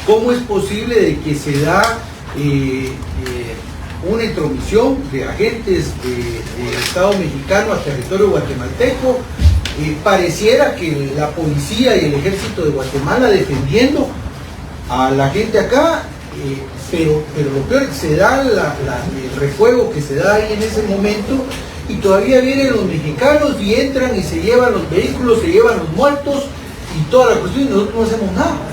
¿Cómo es posible de que se da una intromisión de agentes del Estado mexicano a territorio guatemalteco? Pareciera que la policía y el ejército de Guatemala defendiendo a la gente acá, pero lo peor es que se da el refuego que se da ahí en ese momento, y todavía vienen los mexicanos y entran y se llevan los vehículos, se llevan los muertos y toda la cuestión, y nosotros no hacemos nada.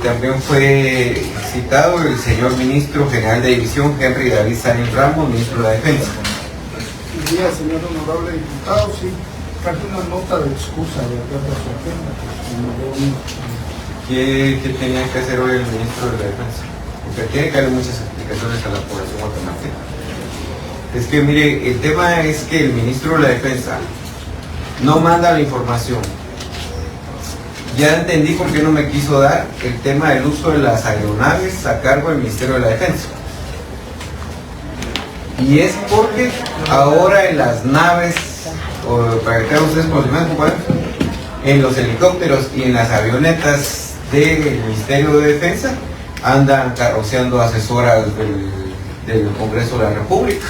También fue citado el señor ministro general de división, Henry David Sanín Ramos, ministro de la Defensa. Buen día, señor honorable diputado. Sí, traje una nota de excusa de acuerdo a su agenda. ¿Qué tenía que hacer hoy el ministro de la Defensa? Porque tiene que darle muchas explicaciones a la población guatemalteca. Es que mire, el tema es que el ministro de la Defensa no manda la información. Ya entendí por qué no me quiso dar el tema del uso de las aeronaves a cargo del Ministerio de la Defensa. Y es porque ahora en las naves, o para que tengan ustedes conocimiento, en los helicópteros y en las avionetas del Ministerio de Defensa andan carroceando asesoras del Congreso de la República.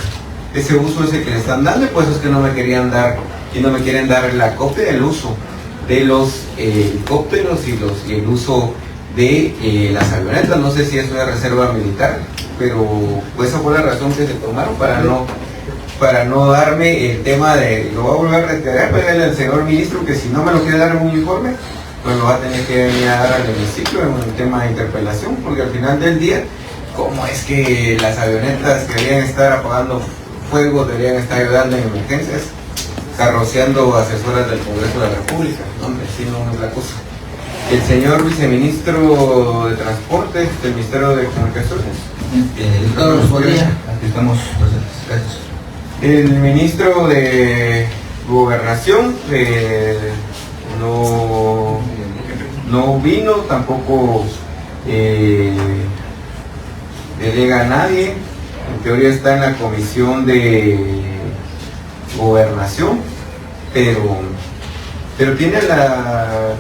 Ese uso es el que le están dando, y pues es que no me querían dar, y no me quieren dar la copia del uso de los helicópteros y el uso de las avionetas. No sé si es una reserva militar, pero pues esa fue la razón que se tomaron para no darme el tema de, lo voy a volver a reiterar, pedirle al señor ministro que si no me lo quiere dar en un informe, pues lo va a tener que venir a dar al hemiciclo en un tema de interpelación, porque al final del día, ¿cómo es que las avionetas que deberían estar apagando fuego, deberían estar ayudando en emergencias, carroceando asesoras del Congreso de la República? No, hombre, sí, no es la cosa. El señor viceministro de Transporte del Ministerio de Comunicaciones. Aquí estamos presentes. Gracias. El ministro de Gobernación no vino, tampoco delega a nadie. En teoría está en la comisión de Gobernación, pero tiene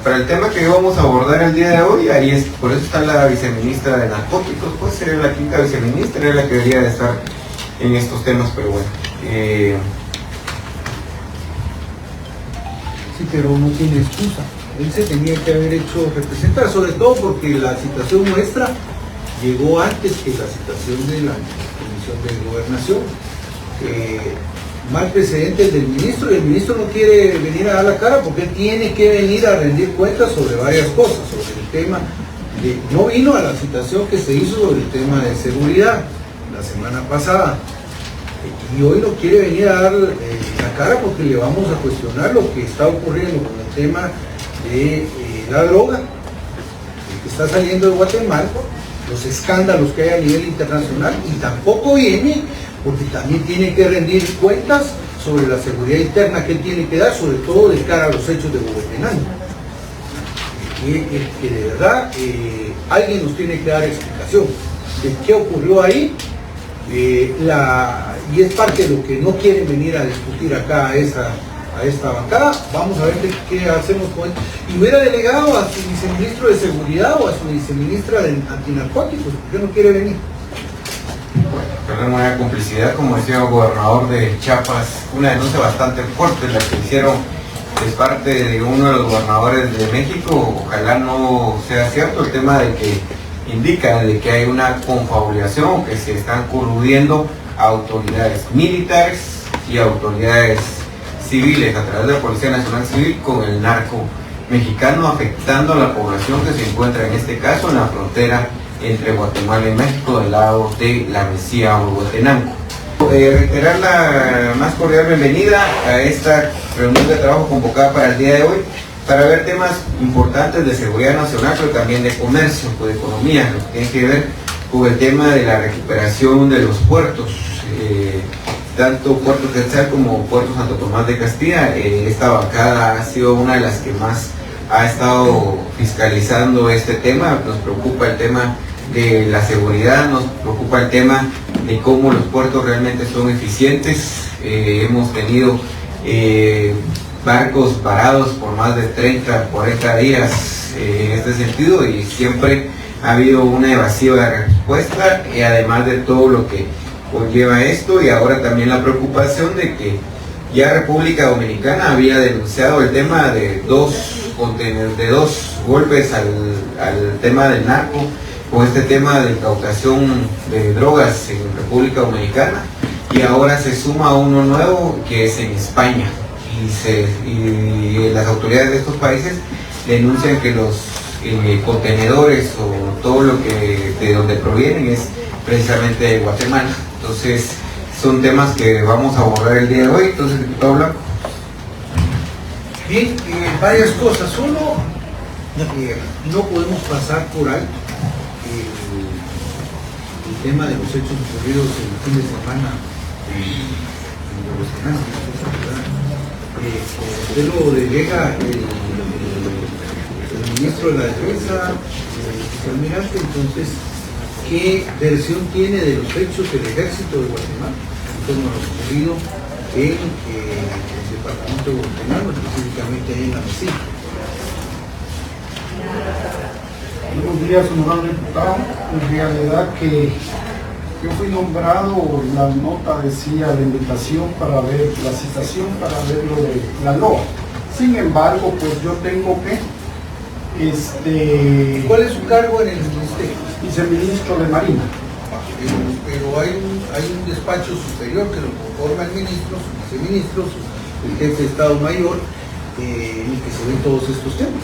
para el tema que vamos a abordar el día de hoy, ahí es, por eso está la viceministra de Narcóticos, pues sería la quinta viceministra, es la que debería de estar en estos temas, pero bueno. Sí, pero no tiene excusa. Él se tenía que haber hecho representar, sobre todo porque la citación nuestra llegó antes que la citación de la Comisión de Gobernación. Mal precedente el del ministro, y el ministro no quiere venir a dar la cara porque él tiene que venir a rendir cuentas sobre varias cosas, sobre el tema no vino a la citación que se hizo sobre el tema de seguridad la semana pasada, y hoy no quiere venir a dar la cara porque le vamos a cuestionar lo que está ocurriendo con el tema de la droga que está saliendo de Guatemala, los escándalos que hay a nivel internacional, y tampoco viene porque también tiene que rendir cuentas sobre la seguridad interna que él tiene que dar, sobre todo de cara a los hechos de Huehuetenango. Que de verdad alguien nos tiene que dar explicación de qué ocurrió ahí, y es parte de lo que no quieren venir a discutir acá a esta bancada. Vamos a ver qué hacemos con él. Y hubiera delegado a su viceministro de Seguridad o a su viceministra de Antinarcóticos, ¿por qué no quiere venir? Perdón, una complicidad, como decía el gobernador de Chiapas, una denuncia bastante fuerte la que hicieron de parte de uno de los gobernadores de México. Ojalá no sea cierto el tema de que indica de que hay una confabulación, que se están coludiendo autoridades militares y autoridades civiles a través de la Policía Nacional Civil con el narco mexicano, afectando a la población que se encuentra en este caso en la frontera entre Guatemala y México del lado de la Mesía o Huehuetenango. Reiterar la más cordial bienvenida a esta reunión de trabajo convocada para el día de hoy para ver temas importantes de seguridad nacional, pero también de comercio, de economía, lo que tiene que ver con el tema de la recuperación de los puertos, tanto Puerto Quetzal como Puerto Santo Tomás de Castilla. Esta bancada ha sido una de las que más ha estado fiscalizando este tema. Nos preocupa el tema de la seguridad, nos preocupa el tema de cómo los puertos realmente son eficientes. Hemos tenido barcos parados por más de 30, 40 días en este sentido, y siempre ha habido una evasiva respuesta, y además de todo lo que conlleva esto, y ahora también la preocupación de que ya República Dominicana había denunciado el tema de dos golpes al tema del narco, con este tema de incautación de drogas en República Dominicana, y ahora se suma uno nuevo que es en España, y las autoridades de estos países denuncian que los contenedores o todo lo que de donde provienen es precisamente de Guatemala. Entonces son temas que vamos a abordar el día de hoy. Entonces, diputado Blanco. Bien, varias cosas. Uno, no podemos pasar por alto el tema de los hechos ocurridos el fin de semana en los usted lo delega el ministro de la Defensa, el vicealmirante. Entonces, ¿qué versión tiene de los hechos del Ejército de Guatemala en torno a lo ocurrido en el departamento de Guatemala, específicamente ahí en la Mesilla? Buenos días, honorable diputado. En realidad que yo fui nombrado, la nota decía la invitación para ver la citación, para ver lo de la LOA. Sin embargo, pues yo tengo que ¿Cuál es su cargo en el ministerio? Viceministro de Marina. Pero hay un despacho superior que lo conforma el ministro, sus viceministros, el jefe de Estado Mayor, en el que se ven todos estos temas.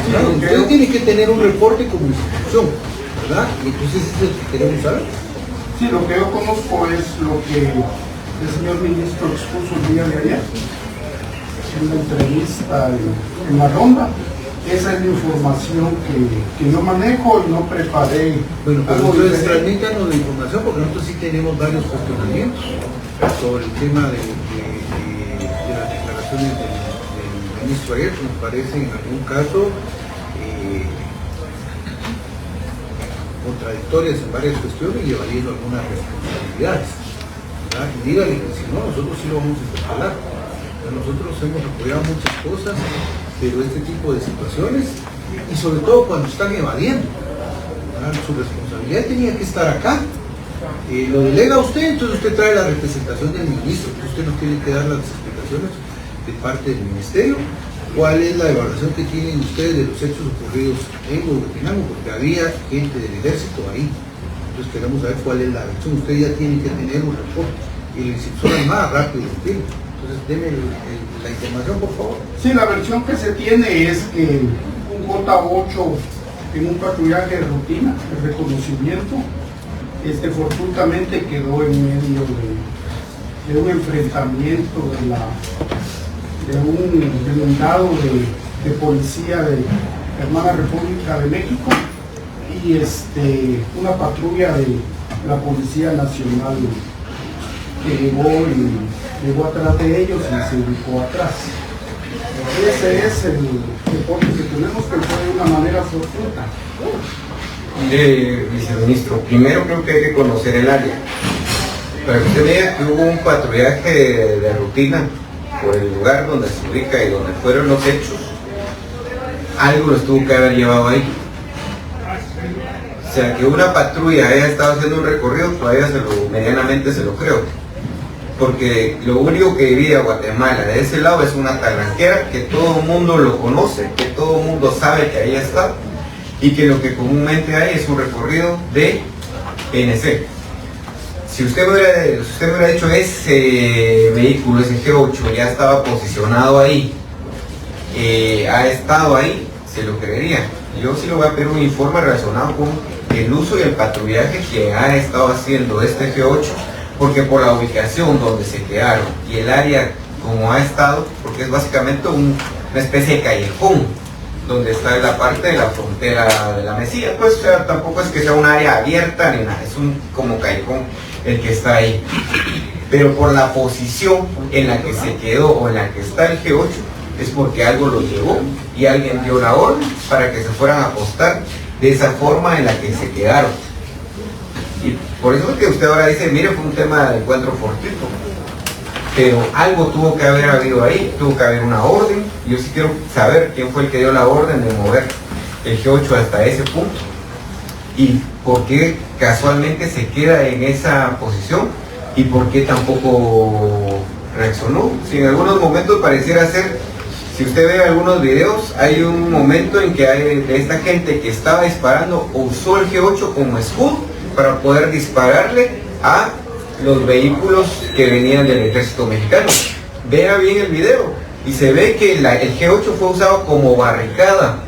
Claro, usted tiene que tener un reporte como institución, ¿verdad? Y entonces es lo que queremos saber. Sí, lo que yo conozco es lo que el señor ministro expuso el día de ayer en una entrevista en la ronda. Esa es la información que yo manejo y no preparé. Bueno, pero ustedes transmítanos la información, porque nosotros sí tenemos varios cuestionamientos sobre el tema de las declaraciones del ministro ayer, que nos parecen en algún caso contradictorias en varias cuestiones y evadiendo algunas responsabilidades, ¿verdad? Y dígale que si no, nosotros sí lo vamos a interpelar. Nosotros hemos apoyado muchas cosas, pero este tipo de situaciones, y sobre todo cuando están evadiendo, ¿verdad? Su responsabilidad tenía que estar acá. Lo delega usted, entonces usted trae la representación del ministro, entonces usted nos tiene que dar las explicaciones de parte del ministerio. ¿Cuál es la evaluación que tienen ustedes de los hechos ocurridos en Huehuetenango? Porque había gente del ejército ahí. Entonces queremos saber cuál es la versión. Usted ya tiene que tener un reporte y la institución más rápido lo tiene. Entonces deme la información, por favor. Sí, la versión que se tiene es que un J8 en un patrullaje de rutina, de reconocimiento, fortuitamente quedó en medio de un enfrentamiento de un blindado de policía de la hermana República de México y una patrulla de la Policía Nacional que llegó atrás de ellos y se ubicó atrás. Ese es el reporte que tenemos, que fue de una manera fortuita. Viceministro, primero creo que hay que conocer el área. Para que usted vea que hubo un patrullaje de rutina por el lugar donde se ubica y donde fueron los hechos, algo los tuvo que haber llevado ahí. O sea, que una patrulla haya estado haciendo un recorrido, todavía medianamente se lo creo. Porque lo único que divide a Guatemala de ese lado es una talanquera que todo el mundo lo conoce, que todo el mundo sabe que ahí está, y que lo que comúnmente hay es un recorrido de PNC. Si usted me hubiera dicho ese vehículo, ese G8, ya estaba posicionado ahí, ha estado ahí, se lo creería. Yo sí le voy a pedir un informe relacionado con el uso y el patrullaje que ha estado haciendo este G8, porque por la ubicación donde se quedaron y el área como ha estado, porque es básicamente una especie de callejón, donde está la parte de la frontera de la Mesilla, pues o sea, tampoco es que sea un área abierta ni nada, es un como callejón el que está ahí. Pero por la posición en la que se quedó o en la que está el G8, es porque algo lo llevó y alguien dio la orden para que se fueran a apostar de esa forma en la que se quedaron. Y por eso es que usted ahora dice, mire, fue un tema de encuentro fortuito. pero algo tuvo que haber habido ahí, tuvo que haber una orden. Yo sí quiero saber quién fue el que dio la orden de mover el G8 hasta ese punto y por qué casualmente se queda en esa posición y por qué tampoco reaccionó. Si en algunos momentos pareciera ser, si usted ve algunos videos, hay un momento en que hay de esta gente que estaba disparando usó el G8 como escudo para poder dispararle a los vehículos que venían del ejército mexicano. Vea bien el video y se ve que el G8 fue usado como barricada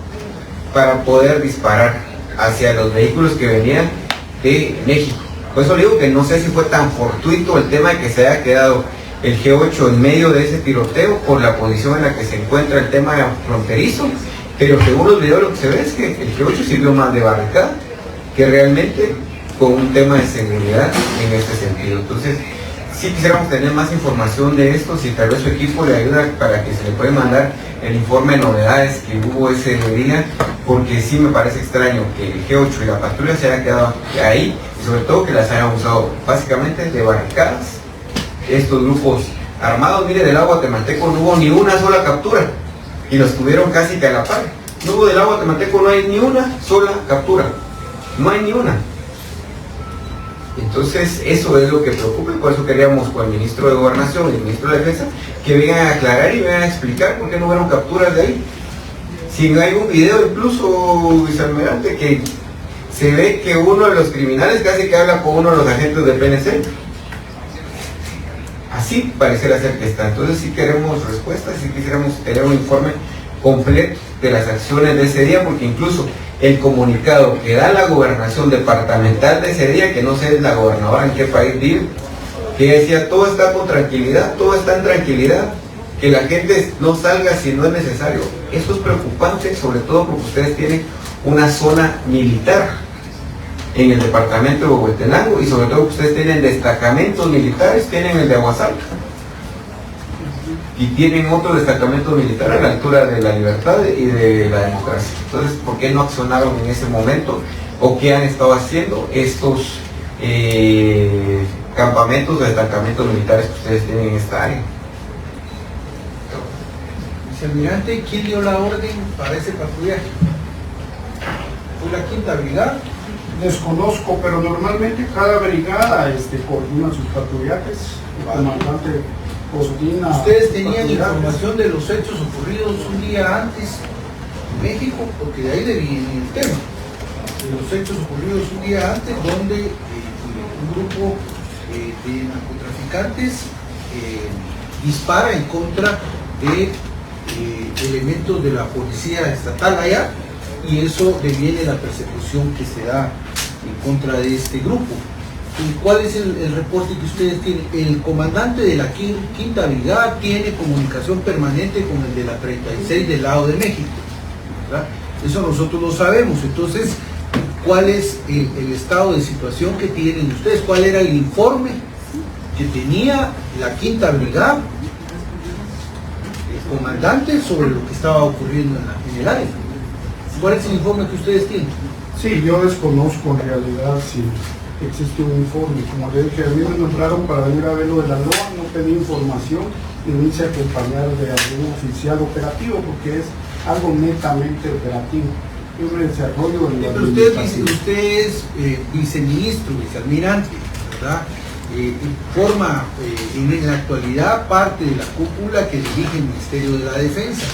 para poder disparar hacia los vehículos que venían de México. Por eso le digo que no sé si fue tan fortuito el tema de que se haya quedado el G8 en medio de ese tiroteo por la posición en la que se encuentra el tema fronterizo, pero según los videos lo que se ve es que el G8 sirvió más de barricada que realmente con un tema de seguridad en este sentido. Entonces, sí quisiéramos tener más información de esto, si tal vez su equipo le ayuda para que se le pueda mandar el informe de novedades que hubo ese día, porque sí me parece extraño que el G8 y la patrulla se hayan quedado ahí, y sobre todo que las hayan usado básicamente de barricadas. Estos grupos armados, mire, del agua guatemalteco no hubo ni una sola captura, y los tuvieron casi que a la par. No hubo del agua guatemalteco, no hay ni una sola captura, no hay ni una. Entonces eso es lo que preocupa y por eso queríamos con el ministro de Gobernación y el ministro de Defensa que vengan a aclarar y vengan a explicar por qué no hubo capturas de ahí. Si hay un video incluso, vicealmirante, que se ve que uno de los criminales casi que habla con uno de los agentes del PNC. Así pareciera ser que está. Entonces sí queremos respuestas, sí quisiéramos tener un informe completo de las acciones de ese día, porque incluso el comunicado que da la gobernación departamental de ese día, que no sé la gobernadora en qué país vive, que decía todo está con tranquilidad, todo está en tranquilidad, que la gente no salga si no es necesario. Eso es preocupante, sobre todo porque ustedes tienen una zona militar en el departamento de Huehuetenango y sobre todo que ustedes tienen destacamentos militares, tienen el de Aguasarca y tienen otro destacamento militar a la altura de la libertad y de la democracia. Entonces, ¿por qué no accionaron en ese momento? ¿O qué han estado haciendo estos campamentos o destacamentos militares que ustedes tienen en esta área? Vicealmirante, ¿quién dio la orden para ese patrullaje? ¿Fue la quinta brigada? Desconozco, pero normalmente cada brigada coordina sus patrullajes. El comandante coordina. ¿Ustedes tenían información de los hechos ocurridos un día antes en México? Porque de ahí viene el tema. De los hechos ocurridos un día antes, donde un grupo de narcotraficantes dispara en contra de elementos de la policía estatal allá, y eso deviene la persecución que se da en contra de este grupo. ¿Y cuál es el reporte que ustedes tienen? El comandante de la quinta brigada tiene comunicación permanente con el de la 36 del lado de México, ¿verdad? Eso nosotros lo sabemos. Entonces, ¿cuál es el estado de situación que tienen ustedes? ¿Cuál era el informe que tenía la quinta brigada, el comandante, sobre lo que estaba ocurriendo en el área? ¿Cuál es el informe que ustedes tienen? Sí, yo desconozco en realidad si existe un informe. Como le dije, a mí me nombraron para venir a ver lo de la LOA, no pedí información y me hice acompañar de algún oficial operativo porque es algo netamente operativo. Yo me desarrollo en la administración. Usted es viceministro, vicealmirante, ¿verdad? Forma en la actualidad parte de la cúpula que dirige el Ministerio de la Defensa.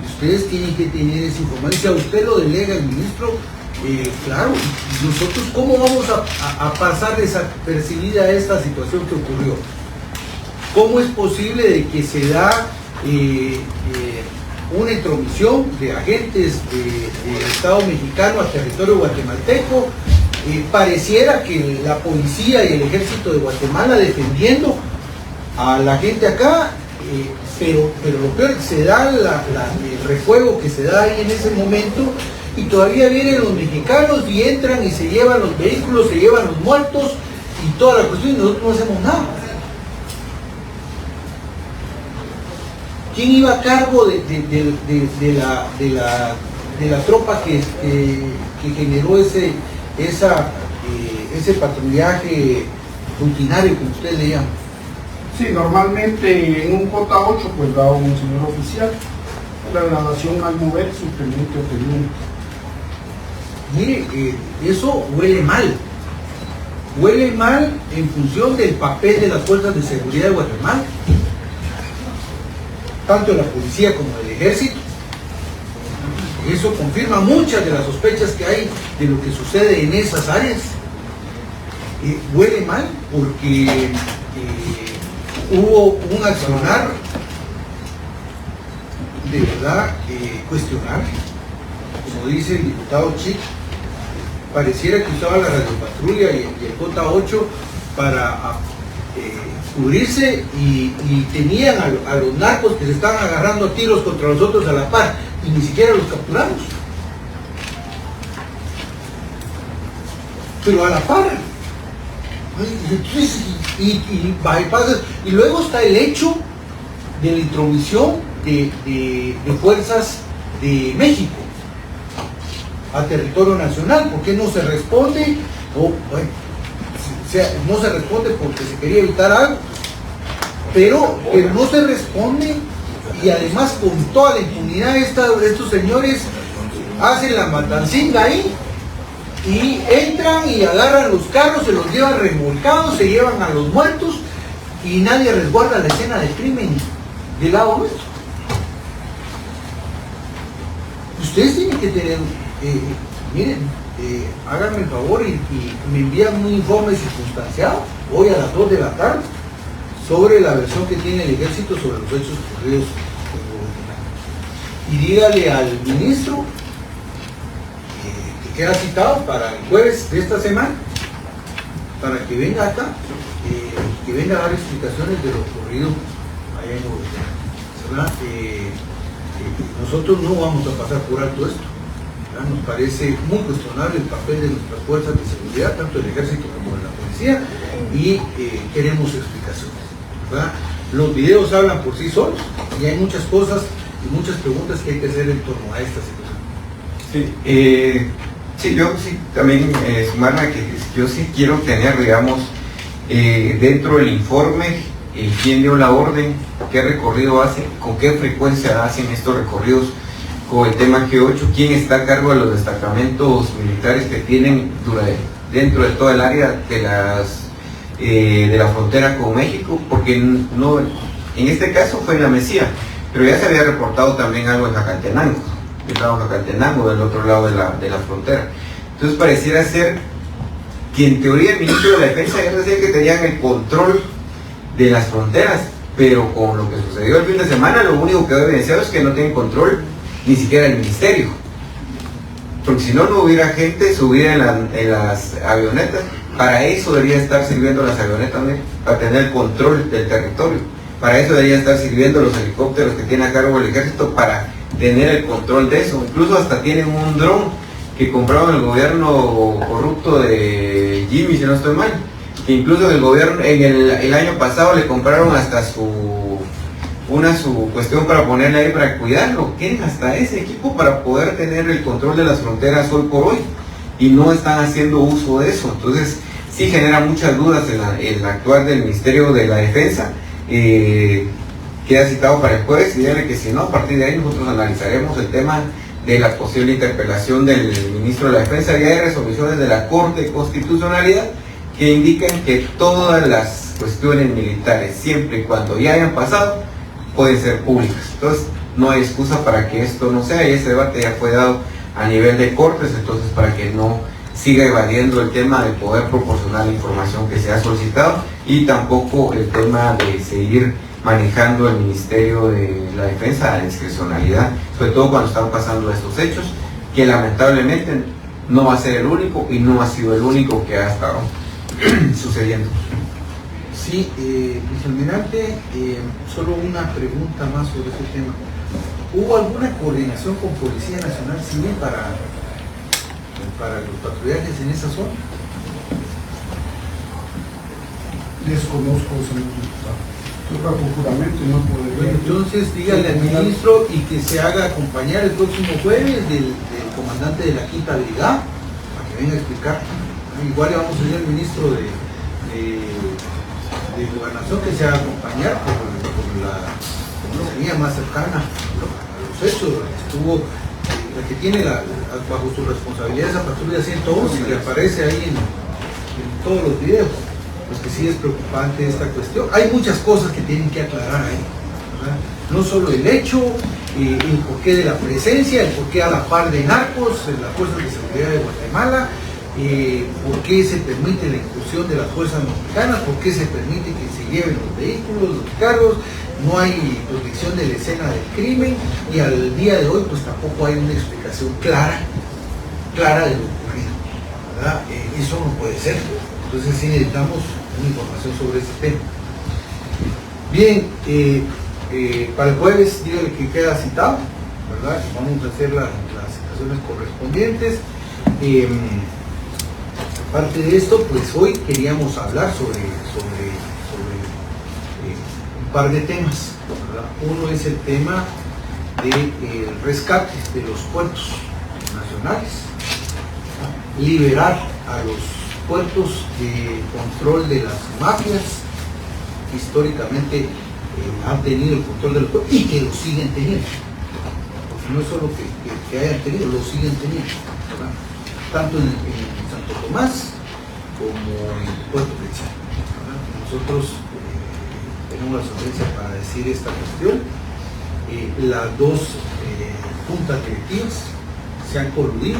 Ustedes tienen que tener esa información. Si a usted lo delega el ministro, claro, nosotros ¿cómo vamos a pasar desapercibida esta situación que ocurrió? ¿Cómo es posible de que se da una intromisión de agentes del Estado mexicano al territorio guatemalteco? Pareciera que la policía y el ejército de Guatemala defendiendo a la gente acá, pero lo peor es que se da el refuego que se da ahí en ese momento, y todavía vienen los mexicanos y entran y se llevan los vehículos, se llevan los muertos y toda la cuestión, y nosotros no hacemos nada. ¿Quién iba a cargo de la tropa que generó ese patrullaje rutinario, como usted le llama? Sí, normalmente en un J8 pues da un señor oficial, la graduación al mover simplemente obtenido. Mire, eso huele mal en función del papel de las fuerzas de seguridad de Guatemala, tanto de la policía como del ejército. Eso confirma muchas de las sospechas que hay de lo que sucede en esas áreas. Huele mal porque hubo un accionar de verdad cuestionable. Como dice el diputado Chic, pareciera que usaba la radiopatrulla y el J8 para cubrirse y tenían a los narcos que se estaban agarrando a tiros contra nosotros a la par y ni siquiera los capturamos. Pero a la par. Entonces, y luego está el hecho de la intromisión de fuerzas de México a territorio nacional. ¿Por qué no se responde? No se responde porque se quería evitar algo, pero no se responde, y además con toda la impunidad estos señores hacen la matancinga ahí y entran y agarran los carros, se los llevan remolcados, se llevan a los muertos y nadie resguarda la escena del crimen del lado nuestro. Ustedes tienen que tener, miren, háganme el favor y me envían un informe circunstanciado hoy a las 2 de la tarde sobre la versión que tiene el ejército sobre los hechos ocurridos y dígale al ministro que queda citado para el jueves de esta semana para que venga acá, que venga a dar explicaciones de lo ocurrido allá en Bogotá, ¿verdad? Nosotros no vamos a pasar por alto esto. Nos parece muy cuestionable el papel de nuestras fuerzas de seguridad, tanto del ejército como de la policía, y queremos explicaciones, ¿verdad? Los videos hablan por sí solos y hay muchas cosas y muchas preguntas que hay que hacer en torno a esta situación. Sí, yo sí también sumarme a que yo sí quiero tener, digamos, dentro del informe quién dio la orden, qué recorrido hacen, con qué frecuencia hacen estos recorridos con el tema G8, quién está a cargo de los destacamentos militares que tienen dentro de toda el área de la frontera con México, porque no, en este caso fue en la Mesía, pero ya se había reportado también algo en Jacaltenango, del otro lado de la frontera. Entonces pareciera ser que en teoría el ministro de la Defensa ya decía que tenían el control de las fronteras, pero con lo que sucedió el fin de semana, lo único que ha evidenciado es que no tienen control ni siquiera el ministerio, porque si no, no hubiera gente subida en las avionetas. Para eso debería estar sirviendo las avionetas, ¿no? Para tener el control del territorio. Para eso debería estar sirviendo los helicópteros que tiene a cargo el ejército, para tener el control de eso. Incluso hasta tienen un dron que compraron el gobierno corrupto de Jimmy, si no estoy mal, que incluso el gobierno el año pasado le compraron hasta su cuestión para ponerle ahí para cuidarlo. Tienen hasta ese equipo para poder tener el control de las fronteras hoy por hoy y no están haciendo uso de eso. Entonces sí genera muchas dudas el actuar del Ministerio de la Defensa. Queda citado para el jueves y díganle que si no, a partir de ahí nosotros analizaremos el tema de la posible interpelación del Ministro de la Defensa. Ya hay resoluciones de la Corte de Constitucionalidad que indican que todas las cuestiones militares, siempre y cuando ya hayan pasado, pueden ser públicas. Entonces no hay excusa para que esto no sea, y ese debate ya fue dado a nivel de Cortes, entonces para que no siga evadiendo el tema de poder proporcionar la información que se ha solicitado, y tampoco el tema de seguir manejando el Ministerio de la Defensa a la discrecionalidad, sobre todo cuando están pasando estos hechos, que lamentablemente no va a ser el único y no ha sido el único que ha estado sucediendo. Sí, vicealmirante, solo una pregunta más sobre ese tema. ¿Hubo alguna coordinación con Policía Nacional Civil para los patrullajes en esa zona? Desconozco, señor diputado. Yo procuramente no podría. Entonces dígale al ministro y que se haga acompañar el próximo jueves del comandante de la Quinta Brigada para que venga a explicar. Igual le vamos a decir al ministro gobernación que se haga acompañar por la línea más cercana a los hechos. Estuvo la que tiene bajo su responsabilidad esa patrulla 111 que aparece ahí en todos los videos. Pues que sí es preocupante esta cuestión. Hay muchas cosas que tienen que aclarar ahí, ¿verdad? No solo el hecho, el porqué de la presencia, el porqué a la par de narcos, las fuerzas de seguridad de Guatemala, por qué se permite la incursión de las fuerzas mexicanas, por qué se permite que se lleven los vehículos, los carros, no hay protección de la escena del crimen y al día de hoy pues tampoco hay una explicación clara de lo ocurrido, ¿verdad? Eso no puede ser. Entonces sí necesitamos una información sobre ese tema. Bien, para el jueves, dígale que queda citado, ¿verdad? Y vamos a hacer las citaciones correspondientes. Aparte de esto, pues hoy queríamos hablar sobre un par de temas, ¿verdad? Uno es el tema del rescate de los puertos nacionales, ¿no? Liberar a los puertos de control de las mafias que históricamente han tenido el control de los puertos y que lo siguen teniendo, porque no es solo que hayan tenido, lo siguen teniendo, ¿verdad? Tanto en Santo Tomás como en Puerto Príncipe, ¿verdad? Nosotros tenemos la solvencia para decir esta cuestión. Las dos juntas directivas se han coludido